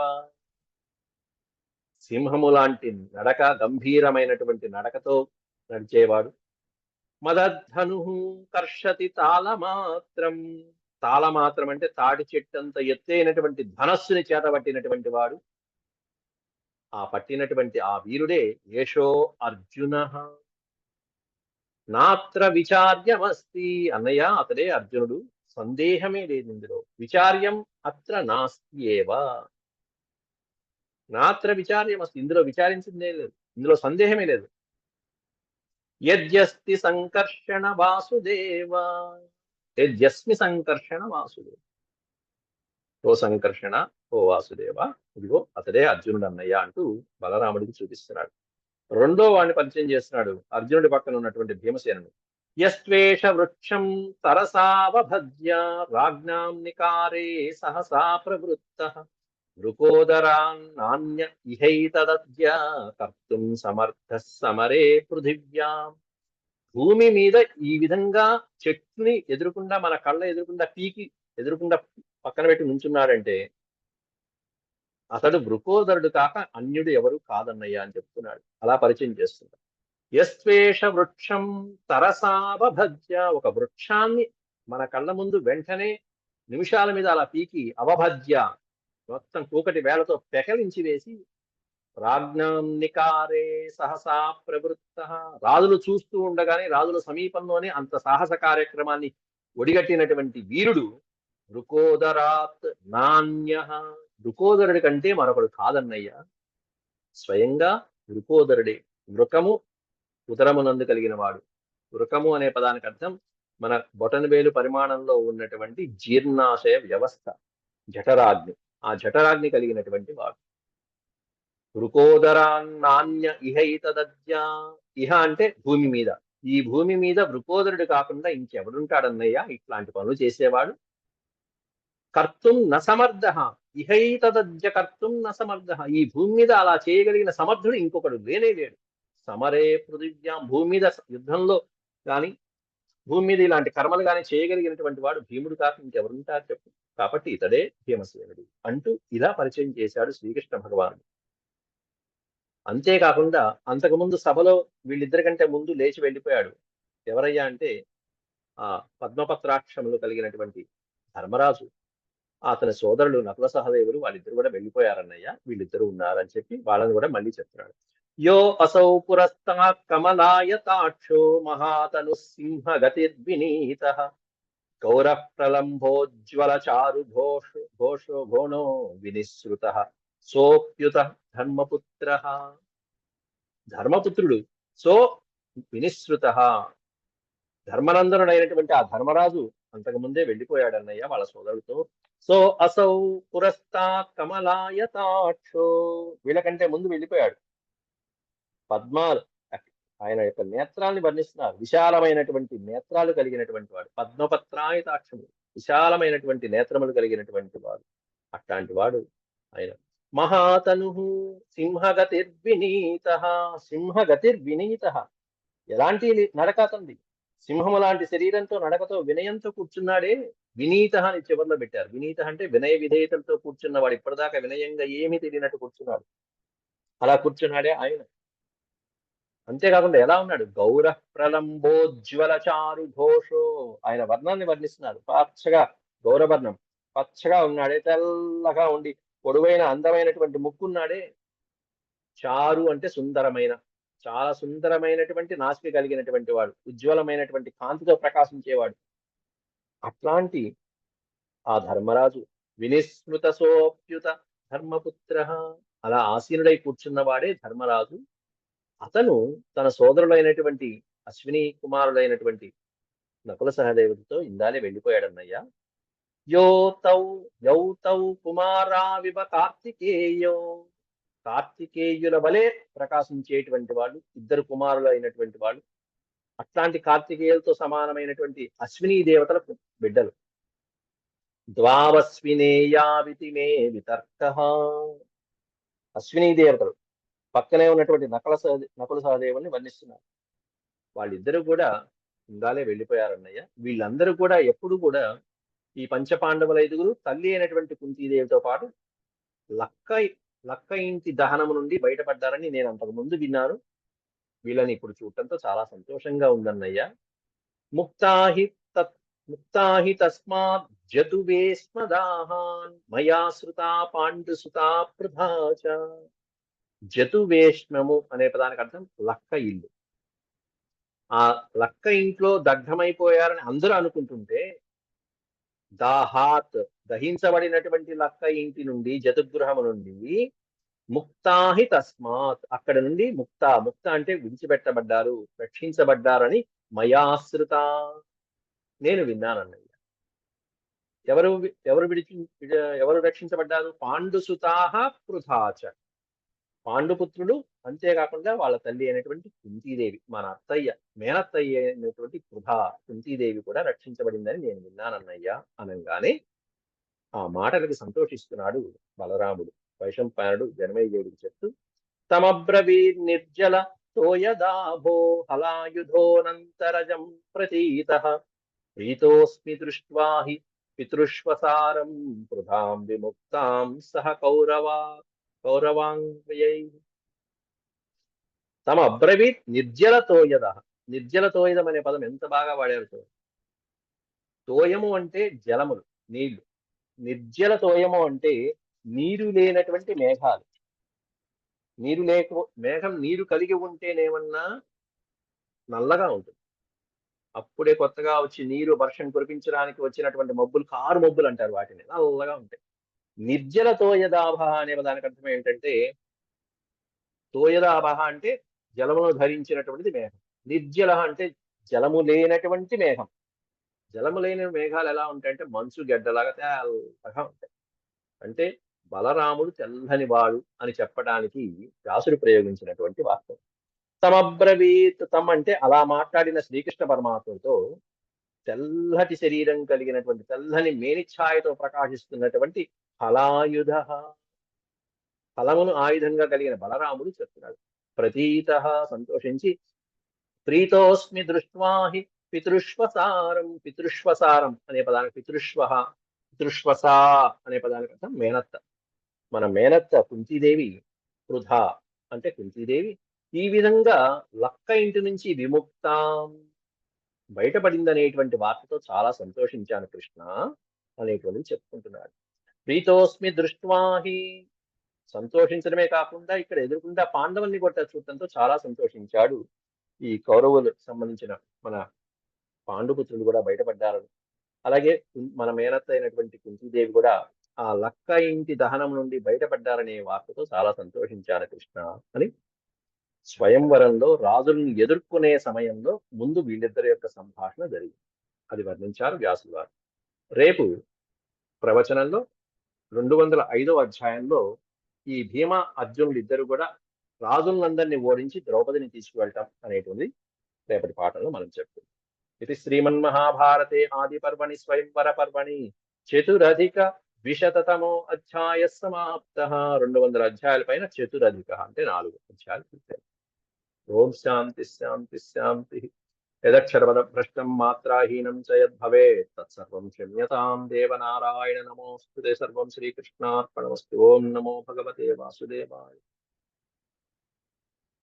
సింహము లాంటి నడక, గంభీరమైనటువంటి నడకతో నడిచేవాడు. మదద్ధను కర్షతి తాళమాత్రం, తాళమాత్రం అంటే తాటి చెట్టంత ఎత్తైనటువంటి ధనస్సుని చేతబట్టినటువంటి వాడు. ఆ పట్టినటువంటి ఆ వీరుడే యేషో అర్జున నాత్ర విచార్యమస్తి, అన్నయ్య అతడే అర్జునుడు, సందేహమే లేదు ఇందులో. విచార్యం అత్ర నాస్తి ఏవ, నాత్ర విచార్యమస్తి, ఇందులో విచారించిందే లేదు, ఇందులో సందేహమే లేదు. యద్యస్తి సంకర్షణ వాసుదేవ, యద్యస్మి సంకర్షణ వాసుదేవ, ఓ సంకర్షణ, ఓ వాసుదేవ, ఇదిగో అతడే అర్జునుడు అన్నయ్య అంటూ బలరాముడికి చూపిస్తున్నాడు. రెండో వాడిని పరిచయం చేస్తున్నాడు, అర్జునుడి పక్కన ఉన్నటువంటి భీమసేనుడు. యస్త్వేష వృక్షం తరసావభజ్య రాజ్ఞాం నికారే సహసా ప్రవృత్తః వృకోదరాన్నాన్య ఇహైతదద్య కర్తుం సమర్థః సమరే పృథివ్యాం. భూమి మీద ఈ విధంగా చెట్టుని ఎదురుకుండా, మన కళ్ళ ఎదురుకుండా పీకి ఎదురుకుండా పక్కన పెట్టి నుంచున్నాడంటే అతడు వృకోదరుడు కాక అన్యుడు ఎవరు కాదన్నయ్య అని చెప్తున్నాడు. అలా పరిచయం చేస్తున్నాడు. యస్వేష వృక్షం తరసావభజ్య, ఒక వృక్షాన్ని మన కళ్ళ ముందు వెంటనే నిమిషాల మీద అలా పీకి అవభజ్య, మొత్తం కూకటి వేళతో పెకలించి వేసి రాజ్ఞాం నికారే సహసా ప్రవృత్త, రాజులు చూస్తూ ఉండగానే, రాజుల సమీపంలోనే అంత సాహస కార్యక్రమాన్ని ఒడిగట్టినటువంటి వీరుడు వృకోదరాత్ నాన్య, వృకోదరుడి కంటే మరొకడు కాదన్నయ్య, స్వయంగా వృకోదరుడే. వృకము ఉదరమునందు కలిగిన వాడు. వృకము అనే పదానికి అర్థం మన బొటనవేలు పరిమాణంలో ఉన్నటువంటి జీర్ణాశయ వ్యవస్థ, జఠరాగ్ని, ఆ జఠరాగ్ని కలిగినటువంటి వాడు. వృకోదరాన్నాన్య ఇహైతదద్య, ఇహ అంటే భూమి మీద, ఈ భూమి మీద వృకోదరుడు కాకుండా ఇంకెవడుంటాడన్నయ్యా ఇట్లాంటి పనులు చేసేవాడు. కర్తుం నసమర్థ, ఇహైతదద్య కర్తుం నసమర్థ, ఈ భూమి మీద అలా చేయగలిగిన సమర్థుడు ఇంకొకడు లేనే లేడు. సమరే పృథివ్యాం, భూమి మీద యుద్ధంలో కానీ, భూమి మీద ఇలాంటి కర్మలు కానీ చేయగలిగినటువంటి వాడు భీముడు కాక ఇంకెవరుంటారు చెప్పు. కాబట్టి ఇతడే భీమసేనుడు అంటూ ఇలా పరిచయం చేశాడు శ్రీకృష్ణ భగవానుడు. అంతేకాకుండా అంతకుముందు సభలో వీళ్ళిద్దరి కంటే ముందు లేచి వెళ్ళిపోయాడు. ఎవరయ్యా అంటే ఆ పద్మపత్రాక్షములు కలిగినటువంటి ధర్మరాజు, అతని సోదరులు నకుల సహదేవులు, వాళ్ళిద్దరు కూడా వెళ్ళిపోయారన్నయ్య, వీళ్ళిద్దరు ఉన్నారని చెప్పి వాళ్ళని కూడా మళ్ళీ చెప్తున్నాడు. యో అసౌ పురస్తాత్ కమలాయతాక్షో మహాతను సింహ గతిర్వినీత గౌర ప్రలంబోజ్వల చారు ఘోషో ఘోణో వినిశ్రుత సోప్యుత ధర్మపుత్ర. ధర్మపుత్రుడు. సో వినిశ్రుత, ధర్మనందనుడైనటువంటి ఆ ధర్మరాజు అంతకు ముందే వెళ్ళిపోయాడన్నయ్య వాళ్ళ సోదరుడితో. సో అసౌ పురస్తాత్ కమలాయతాక్షో, వీళ్ళకంటే ముందు వెళ్ళిపోయాడు. పద్మాలు, ఆయన యొక్క నేత్రాన్ని వర్ణిస్తున్నారు. విశాలమైనటువంటి నేత్రాలు కలిగినటువంటి వాడు, పద్మపత్రాయతాక్షముడు, విశాలమైనటువంటి నేత్రములు కలిగినటువంటి వాడు. అట్లాంటి వాడు ఆయన. మహాతను సింహగతిర్వినీత. సింహగతిర్వినీత, ఎలాంటి నడక అతంది, సింహము లాంటి శరీరంతో నడకతో వినయంతో కూర్చున్నాడే. వినీత అని చివరిలో పెట్టారు. వినీత అంటే వినయ విధేయతలతో కూర్చున్నవాడు. ఇప్పటిదాకా వినయంగా ఏమీ తెలియనట్టు కూర్చున్నాడు. అలా కూర్చున్నాడే ఆయన. అంతేకాకుండా ఎలా ఉన్నాడు, గౌర ప్రలంబోజ్వల చారు ఘోషో, ఆయన వర్ణాన్ని వర్ణిస్తున్నారు. పచ్చగా, గౌరవర్ణం, పచ్చగా ఉన్నాడే, తెల్లగా ఉండి పొడవైన అందమైనటువంటి ముక్కున్నాడే. చారు అంటే సుందరమైన, చాలా సుందరమైనటువంటి నాసిక కలిగినటువంటి వాడు, ఉజ్వలమైనటువంటి కాంతితో ప్రకాశించేవాడు. అట్లాంటి ఆ ధర్మరాజు వినిస్మృత సోప్యుత ధర్మపుత్ర, అలా ఆసీనుడై కూర్చున్నవాడే ధర్మరాజు. అతను తన సోదరులైనటువంటి అశ్విని కుమారులైనటువంటి నకుల సహదేవుడితో ఇందాలే వెళ్ళిపోయాడన్నయ్య. యౌతౌ కుమారావివ కార్తికేయో, కార్తికేయుల వలె ప్రకాశించేటువంటి వాళ్ళు ఇద్దరు కుమారులు అయినటువంటి వాళ్ళు. అట్లాంటి కార్తికేయులతో సమానమైనటువంటి అశ్విని దేవతలకు బిడ్డలు. ద్వావస్వినేయావితి మే వితర్క, అశ్విని దేవతలు పక్కనే ఉన్నటువంటి నకుల సహదేవుల్ని వర్ణిస్తున్నారు. వాళ్ళిద్దరూ కూడా ఇందాలే వెళ్ళిపోయారన్నయ్య. వీళ్ళందరూ కూడా ఎప్పుడు కూడా ఈ పంచపాండవుల ఐదుగురు తల్లి అయినటువంటి కుంతీదేవితో పాటు లక్క ఇంటి దహనము నుండి బయటపడ్డారని నేను అంతకు ముందు విన్నాను. వీళ్ళని ఇప్పుడు చూడటంతో చాలా సంతోషంగా ఉందన్నయ్య. ముక్తాహి తస్మాత్ జతువేష్మదాహాన్ మయా శృతా పాండుసుతా ప్రధాచ. జతువేష్మము అనే పదానికి అర్థం లక్క ఇల్లు. ఆ లక్క ఇంట్లో దగ్ధమైపోయారని అందరూ అనుకుంటుంటే, దాహాత్ దహించబడినటువంటి లక్క ఇంటి నుండి, జతుగృహము నుండి, ముక్తాహి తస్మాత్ అక్కడ నుండి ముక్త అంటే విడిచిపెట్టబడ్డారు, రక్షించబడ్డారని మయాశ్రుత నేను విన్నానన్నయ్య. ఎవరు ఎవరు రక్షించబడ్డారు? పాండుసుతాహ పృథాచ, పాండుపుత్రుడు, అంతేకాకుండా వాళ్ళ తల్లి అయినటువంటి కుంతీదేవి, మన అత్తయ్య మేనత్తయ్య అయినటువంటి పృథా కుంతీదేవి కూడా రక్షించబడిందని నేను విన్నానన్నయ్య అనగానే ఆ మాటలకి సంతోషిస్తున్నాడు బలరాముడు. వైశంపాయనుడు జనమేజయుడికి చెప్తూ, తమబ్రవీ నిర్జల తోయదాభో హలాయుధోనంతరజం ప్రతీత ప్రీతోస్మి దృష్ట్వా హి పితృష్వసారం పృథాం విముక్తాం సహ కౌరవాంగయై. తమ అబ్రవీత్ నిర్జల తోయద. నిర్జల తోయదం అనే పదం ఎంత బాగా వాడారు. తోయము అంటే జలములు, నీళ్లు. నిర్జల తోయము అంటే నీరు లేనటువంటి మేఘాలు. మేఘం నీరు కలిగి ఉంటేనేమన్నా నల్లగా ఉంటుంది. అప్పుడే కొత్తగా వచ్చి నీరు వర్షం కురిపించడానికి వచ్చినటువంటి మబ్బులు, కారు మబ్బులు అంటారు వాటిని, నల్లగా ఉంటాయి. నిర్జల తోయదాభ అనే దానికి అర్థం ఏంటంటే, తోయదాభ అంటే జలమును ధరించినటువంటిది మేఘం. నిర్జల అంటే జలము లేనటువంటి మేఘం. జలము లేని మేఘాలు ఎలా ఉంటాయంటే మంచు గడ్డలాగా తెల్లగా ఉంటాయి. అంటే బలరాముడు తెల్లని వాడు అని చెప్పడానికి వ్యాసుడు ప్రయోగించినటువంటి వాక్యం. తమబ్రవీత్, తమ్ అంటే అలా మాట్లాడిన శ్రీకృష్ణ పరమాత్మతో తెల్లటి శరీరం కలిగినటువంటి, తెల్లని మేనిఛాయతో ప్రకాశిస్తున్నటువంటి హలాయుధ, ఫలమును ఆయుధంగా కలిగిన బలరాముడు చెప్తున్నాడు. ప్రతీత సంతోషించి, ప్రీతోస్మి దృష్ట్వాహి పితృష్వసారం. పితృష్వసారం అనే పదానికి పితృష్వసా అనే పదానికి అర్థం మేనత్త. మన మేనత్త కుంతీదేవి, పృథా అంటే కుంతీదేవి, ఈ విధంగా లక్క ఇంటి నుంచి విముక్తాం బయటపడిందనేటువంటి వార్తతో చాలా సంతోషించాను కృష్ణ అనేటువంటిది చెప్పుకుంటున్నాడు. ప్రీతోస్మి దృష్ట్వాహి, సంతోషించడమే కాకుండా ఇక్కడ ఎదురుకుండా పాండవుల్ని కూడా చూడటంతో చాలా సంతోషించాడు. ఈ కౌరవులకు సంబంధించిన మన పాండుపుత్రులు కూడా బయటపడ్డారని. అలాగే మన మేనత్త అయినటువంటి కుంతీదేవి కూడా ఆ లక్క ఇంటి దహనం నుండి బయటపడ్డారనే వార్తతో చాలా సంతోషించారు కృష్ణ అని స్వయంవరంలో రాజులను ఎదుర్కొనే సమయంలో ముందు వీళ్ళిద్దరి యొక్క సంభాషణ జరిగింది. అది వర్ణించారు వ్యాసులు వారు. రేపు ప్రవచనంలో 205వ అధ్యాయంలో ఈ భీమ అర్జునులు ఇద్దరు కూడా రాజులందరినీ ఓడించి ద్రౌపదిని తీసుకువెళ్ళటం అనేటువంటి రేపటి పాఠంలో మనం చెప్తున్నాం. ఇది శ్రీమన్మహాభారతే ఆది పర్వణి స్వయంవర పర్వణి చతురధిక ద్విశతమో అధ్యాయ సమాప్త. 200 అధ్యాయాల పైన చతురధిక అంటే 4 అధ్యాయాలు పూర్తయి. ఓం శాంతి శాంతి శాంతి. యదక్షరపదభ్రష్టం మాత్రాహీనం చ యద్భవేత్ తత్సర్వం క్షమ్యతాం దేవనారాయణ నమోస్తుతే. సర్వం శ్రీకృష్ణార్పణమస్తు. ఓం నమో భగవతే వాసుదేవాయ.